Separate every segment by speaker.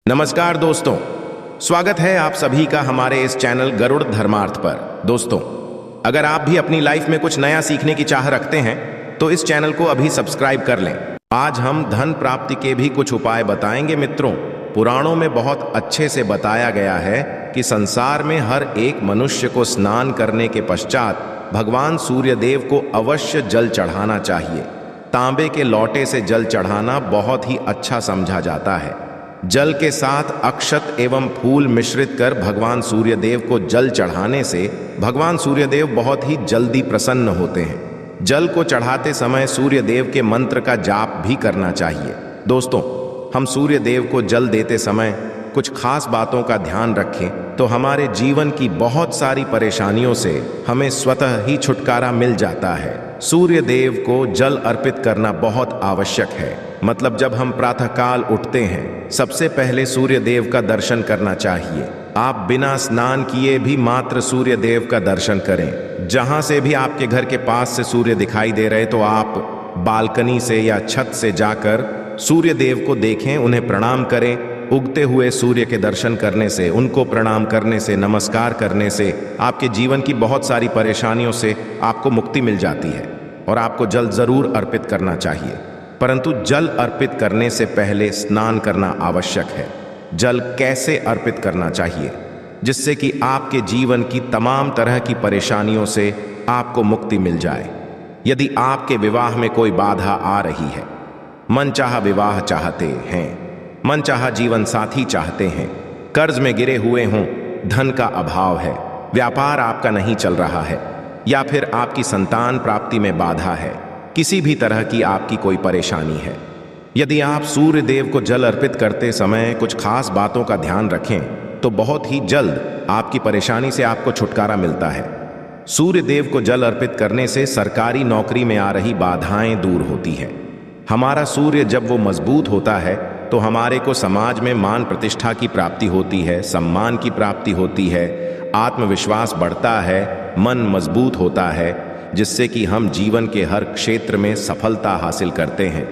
Speaker 1: नमस्कार दोस्तों, स्वागत है आप सभी का हमारे इस चैनल गरुड़ धर्मार्थ पर। दोस्तों, अगर आप भी अपनी लाइफ में कुछ नया सीखने की चाह रखते हैं तो इस चैनल को अभी सब्सक्राइब कर लें। आज हम धन प्राप्ति के भी कुछ उपाय बताएंगे। मित्रों, पुराणों में बहुत अच्छे से बताया गया है कि संसार में हर एक मनुष्य को स्नान करने के पश्चात भगवान सूर्य देव को अवश्य जल चढ़ाना चाहिए। तांबे के लोटे से जल चढ़ाना बहुत ही अच्छा समझा जाता है। जल के साथ अक्षत एवं फूल मिश्रित कर भगवान सूर्यदेव को जल चढ़ाने से भगवान सूर्यदेव बहुत ही जल्दी प्रसन्न होते हैं। जल को चढ़ाते समय सूर्यदेव के मंत्र का जाप भी करना चाहिए। दोस्तों, हम सूर्यदेव को जल देते समय कुछ खास बातों का ध्यान रखें तो हमारे जीवन की बहुत सारी परेशानियों से हमें स्वतः ही छुटकारा मिल जाता है। सूर्यदेव को जल अर्पित करना बहुत आवश्यक है। मतलब जब हम प्रातःकाल उठते हैं, सबसे पहले सूर्यदेव का दर्शन करना चाहिए। आप बिना स्नान किए भी मात्र सूर्यदेव का दर्शन करें। जहां से भी आपके घर के पास से सूर्य दिखाई दे रहे तो आप बालकनी से या छत से जाकर सूर्यदेव को देखें, उन्हें प्रणाम करें। उगते हुए सूर्य के दर्शन करने से, उनको प्रणाम करने से, नमस्कार करने से आपके जीवन की बहुत सारी परेशानियों से आपको मुक्ति मिल जाती है। और आपको जल जरूर अर्पित करना चाहिए, परंतु जल अर्पित करने से पहले स्नान करना आवश्यक है। जल कैसे अर्पित करना चाहिए जिससे कि आपके जीवन की तमाम तरह की परेशानियों से आपको मुक्ति मिल जाए। यदि आपके विवाह में कोई बाधा आ रही है, मनचाहा विवाह चाहते हैं, मनचाहा जीवन साथी चाहते हैं, कर्ज में गिरे हुए हों, धन का अभाव है, व्यापार आपका नहीं चल रहा है, या फिर आपकी संतान प्राप्ति में बाधा है, किसी भी तरह की आपकी कोई परेशानी है, यदि आप सूर्य देव को जल अर्पित करते समय कुछ खास बातों का ध्यान रखें तो बहुत ही जल्द आपकी परेशानी से आपको छुटकारा मिलता है। सूर्य देव को जल अर्पित करने से सरकारी नौकरी में आ रही बाधाएं दूर होती हैं। हमारा सूर्य जब वो मजबूत होता है तो हमारे को समाज में मान प्रतिष्ठा की प्राप्ति होती है, सम्मान की प्राप्ति होती है, आत्मविश्वास बढ़ता है, मन मजबूत होता है, जिससे कि हम जीवन के हर क्षेत्र में सफलता हासिल करते हैं।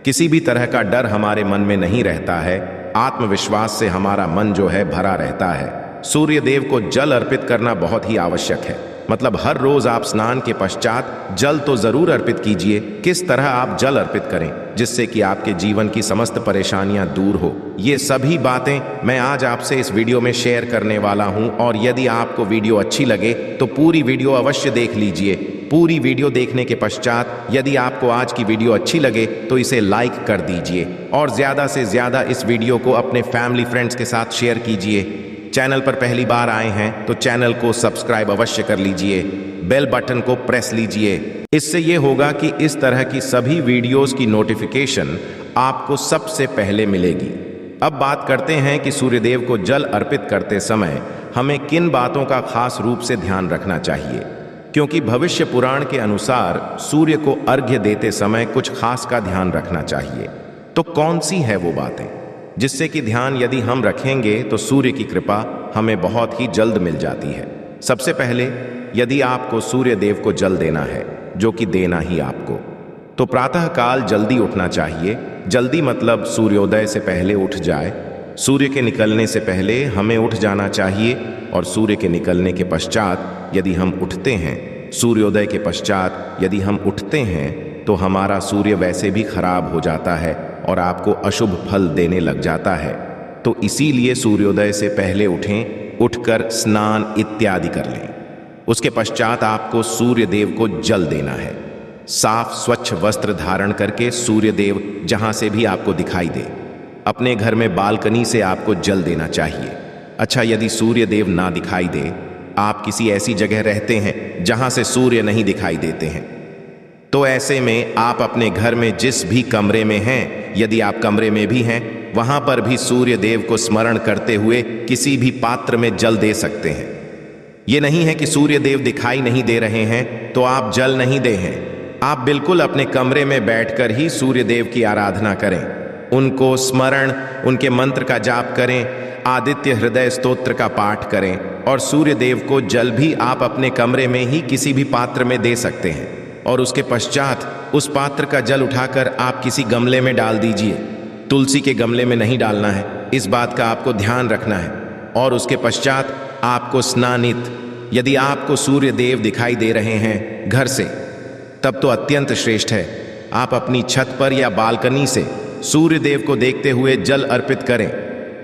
Speaker 1: किसी भी तरह का डर हमारे मन में नहीं रहता है। आत्मविश्वास से हमारा मन जो है भरा रहता है। सूर्य देव को जल अर्पित करना बहुत ही आवश्यक है। मतलब हर रोज आप स्नान के पश्चात जल तो जरूर अर्पित कीजिए। किस तरह आप जल अर्पित करें जिससे कि आपके जीवन की समस्त परेशानियां दूर हो, ये सभी बातें मैं आज आपसे इस वीडियो में शेयर करने वाला हूं। और यदि आपको वीडियो अच्छी लगे तो पूरी वीडियो अवश्य देख लीजिए। पूरी वीडियो देखने के पश्चात यदि आपको आज की वीडियो अच्छी लगे तो इसे लाइक कर दीजिए और ज्यादा से ज्यादा इस वीडियो को अपने फैमिली फ्रेंड्स के साथ शेयर कीजिए। चैनल पर पहली बार आए हैं तो चैनल को सब्सक्राइब अवश्य कर लीजिए, बेल बटन को प्रेस लीजिए। इससे ये होगा कि इस तरह की सभी वीडियोस की नोटिफिकेशन आपको सबसे पहले मिलेगी। अब बात करते हैं कि सूर्यदेव को जल अर्पित करते समय हमें किन बातों का खास रूप से ध्यान रखना चाहिए, क्योंकि भविष्य पुराण के अनुसार सूर्य को अर्घ्य देते समय कुछ खास का ध्यान रखना चाहिए। तो कौन सी है वो बातें जिससे कि ध्यान यदि हम रखेंगे तो सूर्य की कृपा हमें बहुत ही जल्द मिल जाती है। सबसे पहले, यदि आपको सूर्य देव को जल देना है, जो कि देना ही आपको, तो प्रातःकाल जल्दी उठना चाहिए। जल्दी मतलब सूर्योदय से पहले उठ जाए। सूर्य के निकलने से पहले हमें उठ जाना चाहिए और सूर्य के निकलने के पश्चात यदि हम उठते हैं, सूर्योदय के पश्चात यदि हम उठते हैं तो हमारा सूर्य वैसे भी खराब हो जाता है और आपको अशुभ फल देने लग जाता है। तो इसीलिए सूर्योदय से पहले उठें, उठकर स्नान इत्यादि कर लें। उसके पश्चात आपको सूर्य देव को जल देना है। साफ स्वच्छ वस्त्र धारण करके सूर्य देव जहां से भी आपको दिखाई दे, अपने घर में बालकनी से आपको जल देना चाहिए। अच्छा, यदि सूर्य देव ना दिखाई दे, आप किसी ऐसी जगह रहते हैं जहां से सूर्य नहीं दिखाई देते हैं, तो ऐसे में आप अपने घर में जिस भी कमरे में हैं, यदि आप कमरे में भी हैं, वहां पर भी सूर्य देव को स्मरण करते हुए किसी भी पात्र में जल दे सकते हैं। ये नहीं है कि सूर्य देव दिखाई नहीं दे रहे हैं तो आप जल नहीं दे हैं। आप बिल्कुल अपने कमरे में बैठकर ही सूर्य देव की आराधना करें, उनको स्मरण, उनके मंत्र का जाप करें, आदित्य हृदय स्तोत्र का पाठ करें और सूर्य देव को जल भी आप अपने कमरे में ही किसी भी पात्र में दे सकते हैं। और उसके पश्चात उस पात्र का जल उठाकर आप किसी गमले में डाल दीजिए। तुलसी के गमले में नहीं डालना है, इस बात का आपको ध्यान रखना है। और उसके पश्चात आपको स्नानित, यदि आपको सूर्य देव दिखाई दे रहे हैं घर से, तब तो अत्यंत श्रेष्ठ है। आप अपनी छत पर या बालकनी से सूर्य देव को देखते हुए जल अर्पित करें।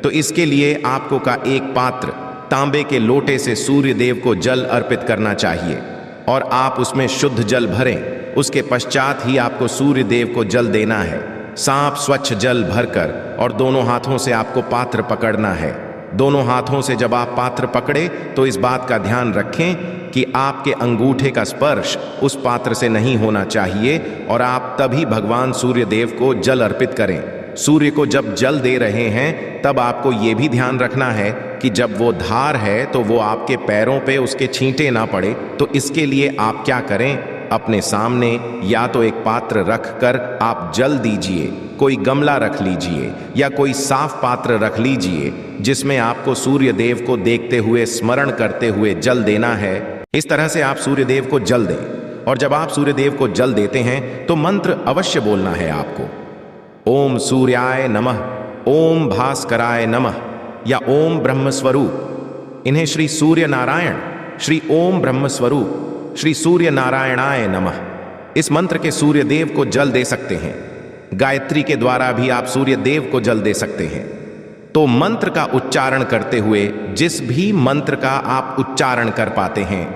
Speaker 1: तो इसके लिए आपको का एक पात्र तांबे के लोटे से सूर्य देव को जल अर्पित करना चाहिए और आप उसमें शुद्ध जल भरें। उसके पश्चात ही आपको सूर्य देव को जल देना है, साफ स्वच्छ जल भरकर, और दोनों हाथों से आपको पात्र पकड़ना है। दोनों हाथों से जब आप पात्र पकड़े तो इस बात का ध्यान रखें कि आपके अंगूठे का स्पर्श उस पात्र से नहीं होना चाहिए और आप तभी भगवान सूर्य देव को जल अर्पित करें। सूर्य को जब जल दे रहे हैं तब आपको ये भी ध्यान रखना है कि जब वो धार है तो वो आपके पैरों पे उसके छींटे ना पड़े। तो इसके लिए आप क्या करें, अपने सामने या तो एक पात्र रख कर आप जल दीजिए, कोई गमला रख लीजिए या कोई साफ पात्र रख लीजिए जिसमें आपको सूर्य देव को देखते हुए स्मरण करते हुए जल देना है। इस तरह से आप सूर्य देव को जल दें। और जब आप सूर्य देव को जल देते हैं तो मंत्र अवश्य बोलना है आपको, ओम सूर्याय नमः, ओम भास्कराय नमः या ओम ब्रह्म स्वरूप। इन्हें श्री सूर्य नारायण, श्री ओम ब्रह्म स्वरूप, श्री सूर्य नारायणाय नमः, इस मंत्र के सूर्य देव को जल दे सकते हैं। गायत्री के द्वारा भी आप सूर्य देव को जल दे सकते हैं। तो मंत्र का उच्चारण करते हुए, जिस भी मंत्र का आप उच्चारण कर पाते हैं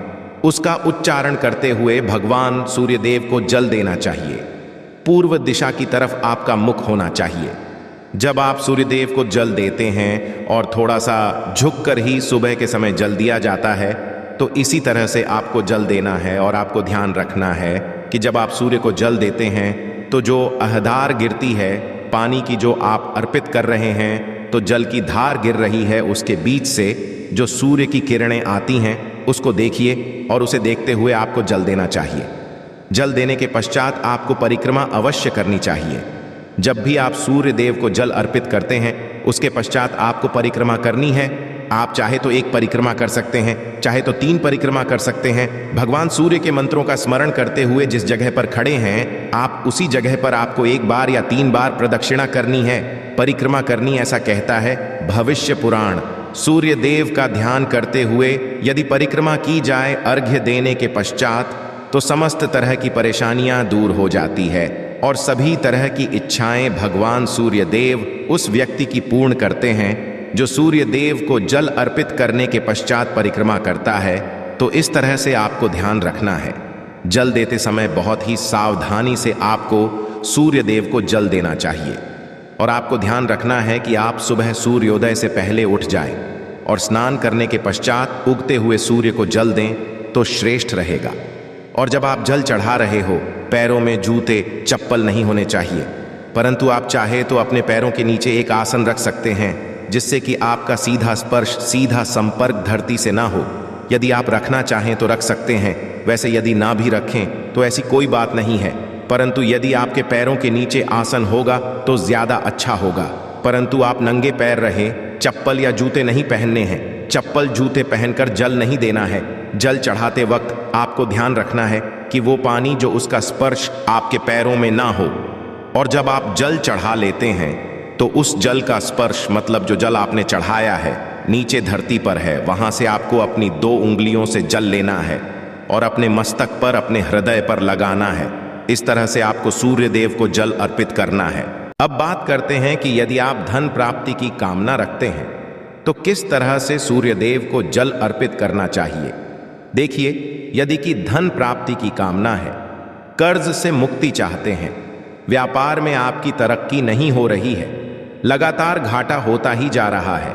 Speaker 1: उसका उच्चारण करते हुए भगवान सूर्य देव को जल देना चाहिए। पूर्व दिशा की तरफ आपका मुख होना चाहिए। जब आप सूर्य देव को जल देते हैं और थोड़ा सा झुककर ही सुबह के समय जल दिया जाता है, तो इसी तरह से आपको जल देना है। और आपको ध्यान रखना है कि जब आप सूर्य को जल देते हैं तो जो अहधार गिरती है, पानी की जो आप अर्पित कर रहे हैं, तो जल की धार गिर रही है, उसके बीच से जो सूर्य की किरणें आती हैं उसको देखिए और उसे देखते हुए आपको जल देना चाहिए। जल देने के पश्चात आपको परिक्रमा अवश्य करनी चाहिए। जब भी आप सूर्य देव को जल अर्पित करते हैं उसके पश्चात आपको परिक्रमा करनी है। आप चाहे तो एक परिक्रमा कर सकते हैं, चाहे तो 3 परिक्रमा कर सकते हैं। भगवान सूर्य के मंत्रों का स्मरण करते हुए जिस जगह पर खड़े हैं आप उसी जगह पर आपको 1 बार या 3 बार प्रदक्षिणा करनी है, परिक्रमा करनी, ऐसा कहता है भविष्य पुराण। सूर्य देव का ध्यान करते हुए यदि परिक्रमा की जाए अर्घ्य देने के पश्चात तो समस्त तरह की परेशानियां दूर हो जाती है और सभी तरह की इच्छाएं भगवान सूर्य देव उस व्यक्ति की पूर्ण करते हैं जो सूर्य देव को जल अर्पित करने के पश्चात परिक्रमा करता है। तो इस तरह से आपको ध्यान रखना है। जल देते समय बहुत ही सावधानी से आपको सूर्य देव को जल देना चाहिए और आपको ध्यान रखना है कि आप सुबह सूर्योदय से पहले उठ जाएं और स्नान करने के पश्चात उगते हुए सूर्य को जल दें तो श्रेष्ठ रहेगा। और जब आप जल चढ़ा रहे हो, पैरों में जूते चप्पल नहीं होने चाहिए, परंतु आप चाहे तो अपने पैरों के नीचे एक आसन रख सकते हैं जिससे कि आपका सीधा स्पर्श, सीधा संपर्क धरती से ना हो। यदि आप रखना चाहें तो रख सकते हैं, वैसे यदि ना भी रखें तो ऐसी कोई बात नहीं है, परंतु यदि आपके पैरों के नीचे आसन होगा तो ज्यादा अच्छा होगा। परंतु आप नंगे पैर रहें, चप्पल या जूते नहीं पहनने हैं। चप्पल जूते पहनकर जल नहीं देना है। जल चढ़ाते वक्त आपको ध्यान रखना है कि वो पानी जो उसका स्पर्श आपके पैरों में ना हो। और जब आप जल चढ़ा लेते हैं तो उस जल का स्पर्श, मतलब जो जल आपने चढ़ाया है नीचे धरती पर है, वहां से आपको अपनी 2 उंगलियों से जल लेना है और अपने मस्तक पर, अपने हृदय पर लगाना है। इस तरह से आपको सूर्य देव को जल अर्पित करना है। अब बात करते हैं कि यदि आप धन प्राप्ति की कामना रखते हैं तो किस तरह से सूर्य देव को जल अर्पित करना चाहिए। देखिए, यदि कि धन प्राप्ति की कामना है, कर्ज से मुक्ति चाहते हैं, व्यापार में आपकी तरक्की नहीं हो रही है, लगातार घाटा होता ही जा रहा है,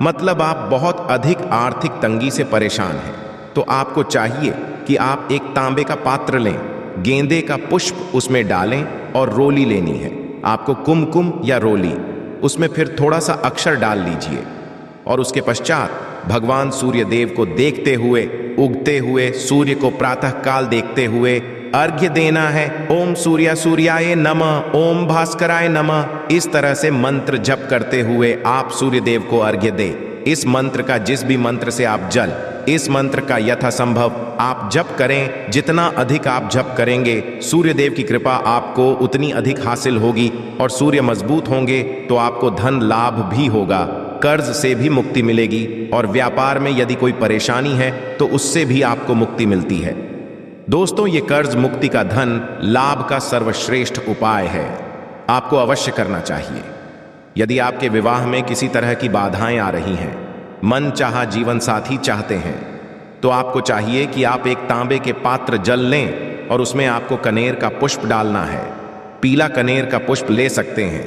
Speaker 1: मतलब आप बहुत अधिक आर्थिक तंगी से परेशान हैं, तो आपको चाहिए कि आप एक तांबे का पात्र लें, गेंदे का पुष्प उसमें डालें और रोली लेनी है। आपको कुमकुम या रोली, उसमें फिर थोड़ा सा अक्षर डाल लीजिए और उसके पश्चात भगवान सूर्य देव को देखते हुए, उगते हुए सूर्य को प्रातः काल देखते हुए अर्घ्य देना है। ओम सूर्या सूर्याय नमः, ओम भास्कराय नमः। इस तरह से मंत्र जप करते हुए आप सूर्य देव को अर्घ्य दें। इस मंत्र का जिस भी मंत्र से आप जल, इस मंत्र का यथासंभव आप जप करें। जितना अधिक आप जप करेंगे, सूर्य देव की कृपा आपको उतनी अधिक हासिल होगी और सूर्य मजबूत होंगे तो आपको धन लाभ भी होगा, कर्ज से भी मुक्ति मिलेगी और व्यापार में यदि कोई परेशानी है तो उससे भी आपको मुक्ति मिलती है। दोस्तों, ये कर्ज मुक्ति का धन लाभ का सर्वश्रेष्ठ उपाय है, आपको अवश्य करना चाहिए। यदि आपके विवाह में किसी तरह की बाधाएं आ रही हैं, मन चाहा जीवन साथी चाहते हैं, तो आपको चाहिए कि आप एक तांबे के पात्र जल लें और उसमें आपको कनेर का पुष्प डालना है। पीला कनेर का पुष्प ले सकते हैं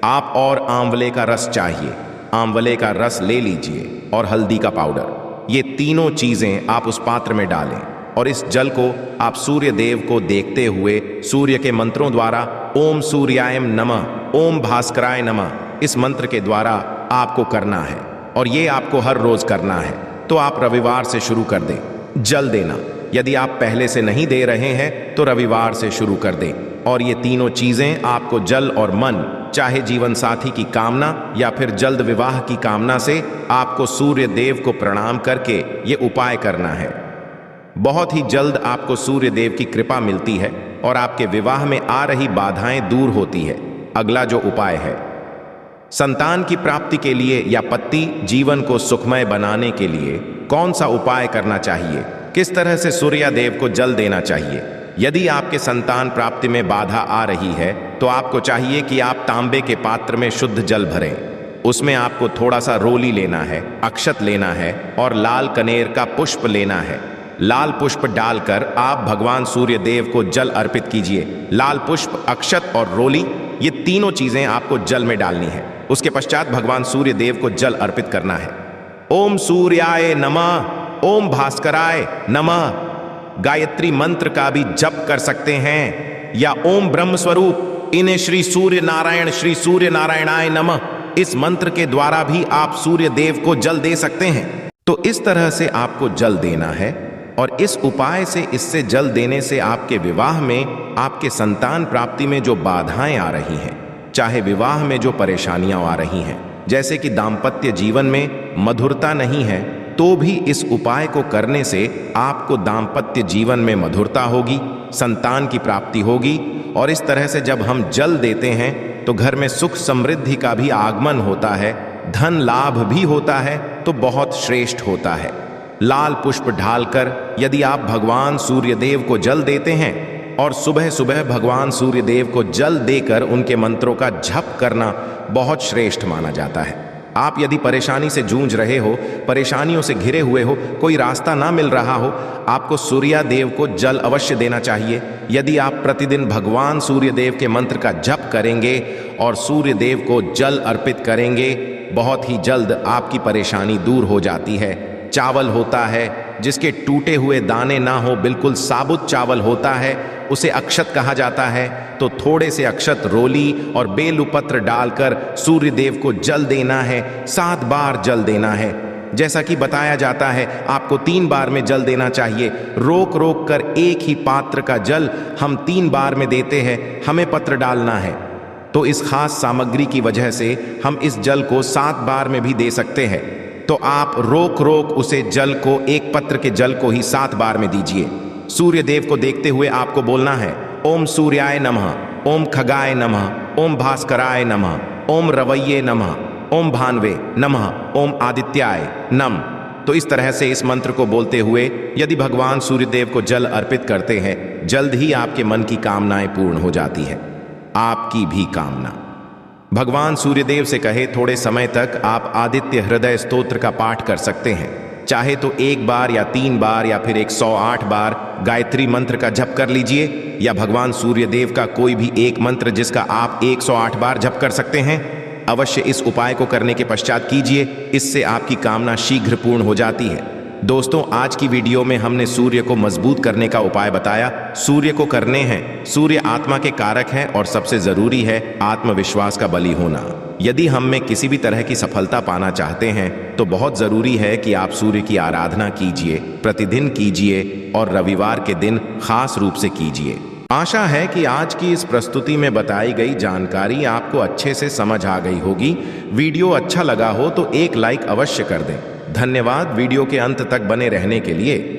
Speaker 1: आप, और आंवले का रस चाहिए, आंवले का रस ले लीजिए और हल्दी का पाउडर। ये तीनों चीजें आप उस पात्र में डालें और इस जल को आप सूर्य देव को देखते हुए सूर्य के मंत्रों द्वारा ओम सूर्याय नमः, ओम भास्कराय नमः, इस मंत्र के द्वारा आपको करना है और ये आपको हर रोज करना है। तो आप रविवार से शुरू कर दें जल देना। यदि आप पहले से नहीं दे रहे हैं तो रविवार से शुरू कर दें और ये तीनों चीजें आपको जल और मन, चाहे जीवन साथी की कामना या फिर जल्द विवाह की कामना से, आपको सूर्य देव को प्रणाम करके ये उपाय करना है। बहुत ही जल्द आपको सूर्य देव की कृपा मिलती है और आपके विवाह में आ रही बाधाएं दूर होती है। अगला जो उपाय है, संतान की प्राप्ति के लिए या पति जीवन को सुखमय बनाने के लिए कौन सा उपाय करना चाहिए, किस तरह से सूर्य देव को जल देना चाहिए। यदि आपके संतान प्राप्ति में बाधा आ रही है तो आपको चाहिए कि आप तांबे के पात्र में शुद्ध जल भरें। उसमें आपको थोड़ा सा रोली लेना है, अक्षत लेना है और लाल कनेर का पुष्प लेना है। लाल पुष्प डालकर आप भगवान सूर्य देव को जल अर्पित कीजिए। लाल पुष्प, अक्षत और रोली, ये तीनों चीजें आपको जल में डालनी है। उसके पश्चात भगवान सूर्य देव को जल अर्पित करना है। ओम सूर्याय नमः, ओम भास्कराय नमः, गायत्री मंत्र का भी जप कर सकते हैं, या ओम ब्रह्म स्वरूप इन्हें श्री सूर्य नारायणाय नमः, इस मंत्र के द्वारा भी आप सूर्य देव को जल दे सकते हैं। तो इस तरह से आपको जल देना है और इस उपाय से, इससे जल देने से आपके विवाह में, आपके संतान प्राप्ति में जो बाधाएं आ रही हैं, चाहे विवाह में जो परेशानियां आ रही हैं, जैसे कि दाम्पत्य जीवन में मधुरता नहीं है, तो भी इस उपाय को करने से आपको दाम्पत्य जीवन में मधुरता होगी, संतान की प्राप्ति होगी। और इस तरह से जब हम जल देते हैं तो घर में सुख समृद्धि का भी आगमन होता है, धन लाभ भी होता है, तो बहुत श्रेष्ठ होता है। लाल पुष्प ढालकर यदि आप भगवान सूर्यदेव को जल देते हैं और सुबह सुबह भगवान सूर्यदेव को जल देकर उनके मंत्रों का जप करना बहुत श्रेष्ठ माना जाता है। आप यदि परेशानी से जूझ रहे हो, परेशानियों से घिरे हुए हो, कोई रास्ता ना मिल रहा हो, आपको सूर्य देव को जल अवश्य देना चाहिए। यदि आप प्रतिदिन भगवान सूर्य देव के मंत्र का जप करेंगे और सूर्य देव को जल अर्पित करेंगे, बहुत ही जल्द आपकी परेशानी दूर हो जाती है। चावल होता है जिसके टूटे हुए दाने ना हो, बिल्कुल साबुत चावल होता है, उसे अक्षत कहा जाता है। तो थोड़े से अक्षत, रोली और बेलपत्र डालकर सूर्य देव को जल देना है। 7 बार जल देना है। जैसा कि बताया जाता है, आपको 3 बार में जल देना चाहिए। रोक रोक कर एक ही पात्र का जल हम 3 बार में देते हैं, हमें पत्र डालना है। तो इस खास सामग्री की वजह से हम इस जल को 7 बार में भी दे सकते हैं। तो आप रोक रोक उसे जल को, एक पत्र के जल को ही 7 बार में दीजिए। सूर्य देव को देखते हुए आपको बोलना है, ओम सूर्याय नमः, ओम खगाय नमः, ओम भास्कराय नमः, ओम रवैये नमः, ओम भानवे नमः, ओम आदित्याय नम। तो इस तरह से इस मंत्र को बोलते हुए यदि भगवान सूर्यदेव को जल अर्पित करते हैं, जल्द ही आपके मन की कामनाएं पूर्ण हो जाती है, आपकी भी कामना। भगवान सूर्यदेव से कहे थोड़े समय तक आप आदित्य हृदय स्तोत्र का पाठ कर सकते हैं। चाहे तो 1 बार या 3 बार या फिर 108 बार गायत्री मंत्र का जप कर लीजिए, या भगवान सूर्यदेव का कोई भी एक मंत्र जिसका आप 108 बार जप कर सकते हैं। अवश्य इस उपाय को करने के पश्चात कीजिए, इससे आपकी कामना शीघ्र पूर्ण हो जाती है। दोस्तों, आज की वीडियो में हमने सूर्य को मजबूत करने का उपाय बताया। सूर्य को करने हैं, सूर्य आत्मा के कारक हैं और सबसे जरूरी है आत्मविश्वास का बली होना। यदि हम में किसी भी तरह की सफलता पाना चाहते हैं तो बहुत जरूरी है कि आप सूर्य की आराधना कीजिए, प्रतिदिन कीजिए और रविवार के दिन खास रूप से कीजिए। आशा है कि आज की इस प्रस्तुति में बताई गई जानकारी आपको अच्छे से समझ आ गई होगी। वीडियो अच्छा लगा हो तो एक लाइक अवश्य कर दें। धन्यवाद वीडियो के अंत तक बने रहने के लिए।